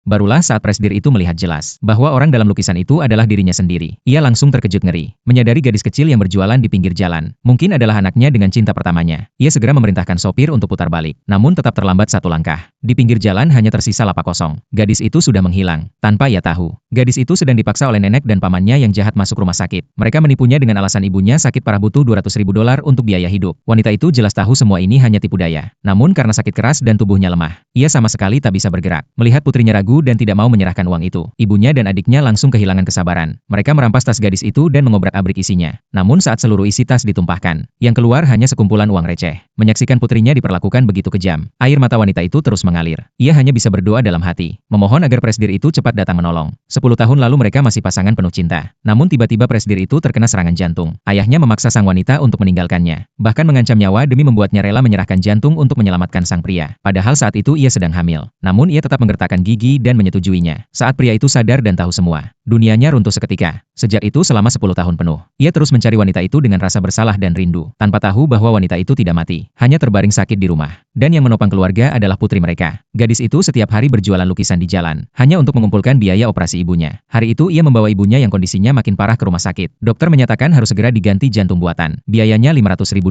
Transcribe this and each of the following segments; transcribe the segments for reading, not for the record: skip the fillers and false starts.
Barulah saat Presdir itu melihat jelas bahwa orang dalam lukisan itu adalah dirinya sendiri. Ia langsung terkejut ngeri, menyadari gadis kecil yang berjualan di pinggir jalan mungkin adalah anaknya dengan cinta pertamanya. Ia segera memerintahkan sopir untuk putar balik, namun tetap terlambat satu langkah. Di pinggir jalan hanya tersisa lapak kosong. Gadis itu sudah menghilang, tanpa ia tahu. Gadis itu sedang dipaksa oleh nenek dan pamannya yang jahat masuk rumah sakit. Mereka menipunya dengan alasan ibunya sakit parah butuh $200.000 untuk biaya hidup. Wanita itu jelas tahu semua ini hanya tipu daya. Namun karena sakit keras dan tubuhnya lemah, ia sama sekali tak bisa bergerak. Melihat putrinya ragu dan tidak mau menyerahkan uang itu, ibunya dan adiknya langsung kehilangan kesabaran. Mereka merampas tas gadis itu dan mengobrak-abrik isinya. Namun saat seluruh isi tas ditumpahkan, yang keluar hanya sekumpulan uang receh. Menyaksikan putrinya diperlakukan begitu kejam, air mata wanita itu terus mengalir. Ia hanya bisa berdoa dalam hati, memohon agar Presdir itu cepat datang menolong. 10 tahun lalu mereka masih pasangan penuh cinta. Namun tiba-tiba Presdir itu terkena serangan jantung. Ayahnya memaksa sang wanita untuk meninggalkannya, bahkan mengancam nyawa demi membuatnya rela menyerahkan jantung untuk menyelamatkan sang pria. Padahal saat itu ia sedang hamil. Namun ia tetap menggertakkan gigi dan menyetujuinya. Saat pria itu sadar dan tahu semua, dunianya runtuh seketika. Sejak itu selama 10 tahun penuh, ia terus mencari wanita itu dengan rasa bersalah dan rindu, tanpa tahu bahwa wanita itu tidak mati, hanya terbaring sakit di rumah. Dan yang menopang keluarga adalah putri mereka. Gadis itu setiap hari berjualan lukisan di jalan, hanya untuk mengumpulkan biaya operasi ibunya. Hari itu ia membawa ibunya yang kondisinya makin parah ke rumah sakit. Dokter menyatakan harus segera diganti jantung buatan. Biayanya $500.000.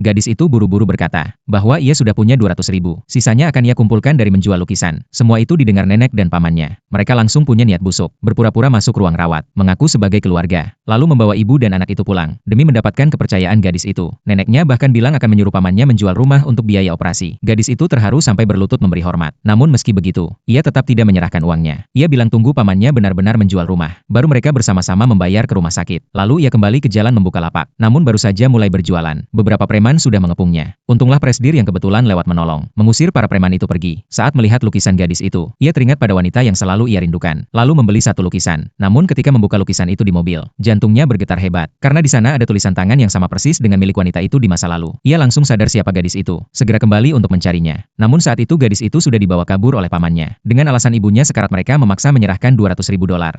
Gadis itu buru-buru berkata bahwa ia sudah punya $200.000. Sisanya akan ia kumpulkan dari menjual lukisan. Semua itu didengar nenek dan pamannya. Mereka langsung punya niat busuk, berpura-pura masuk ruang rawat, mengaku sebagai keluarga, lalu membawa ibu dan anak itu pulang, demi mendapatkan kepercayaan gadis itu. Neneknya bahkan bilang akan menyuruh pamannya menjual rumah untuk biaya operasi. Gadis itu terharu sampai berlutut memberi hormat. Namun meski begitu, ia tetap tidak menyerahkan uangnya. Ia bilang tunggu pamannya benar-benar menjual rumah, baru mereka bersama-sama membayar ke rumah sakit. Lalu ia kembali ke jalan membuka lapak. Namun baru saja mulai berjualan, beberapa preman sudah mengepungnya. Untunglah Presdir yang kebetulan lewat menolong, mengusir para preman itu pergi. Saat melihat lukisan gadis itu, ia teringat pada wanita yang selalu ia rindukan, lalu membeli satu lukisan. Namun ketika membuka lukisan itu di mobil, jantungnya bergetar hebat, karena di sana ada tulisan tangan yang sama persis dengan milik wanita itu di masa lalu. Ia langsung sadar siapa gadis itu, segera kembali untuk mencarinya. Namun saat itu gadis itu sudah dibawa kabur oleh pamannya. Dengan alasan ibunya sekarat mereka memaksa menyerahkan $200.000.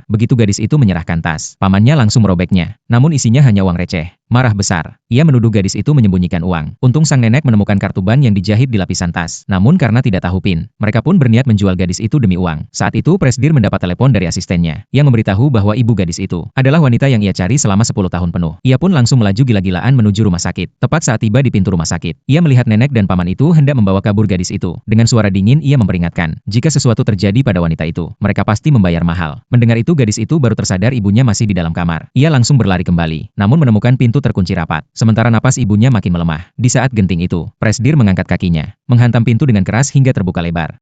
Begitu gadis itu menyerahkan tas, pamannya langsung merobeknya. Namun isinya hanya uang receh. Marah besar, ia menuduh gadis itu menyembunyikan uang. Untung sang nenek menemukan kartu ban yang dijahit di lapisan tas. Namun karena tidak tahu PIN, mereka pun berniat menjual gadis itu demi uang. Saat itu Presdir mendapat telepon dari asistennya, yang memberitahu bahwa ibu gadis itu adalah wanita yang ia cari selama 10 tahun penuh. Ia pun langsung melaju gila-gilaan menuju rumah sakit. Tepat saat tiba di pintu rumah sakit, ia melihat nenek dan paman itu hendak membawa kabur gadis itu. Dengan suara dingin ia memperingatkan, jika sesuatu terjadi pada wanita itu, mereka pasti membayar mahal. Mendengar itu gadis itu baru tersadar ibunya masih di dalam kamar. Ia langsung berlari kembali, namun menemukan pintu terkunci rapat. Sementara napas ibunya makin melemah. Di saat genting itu, Presdir mengangkat kakinya, menghantam pintu dengan keras hingga terbuka lebar.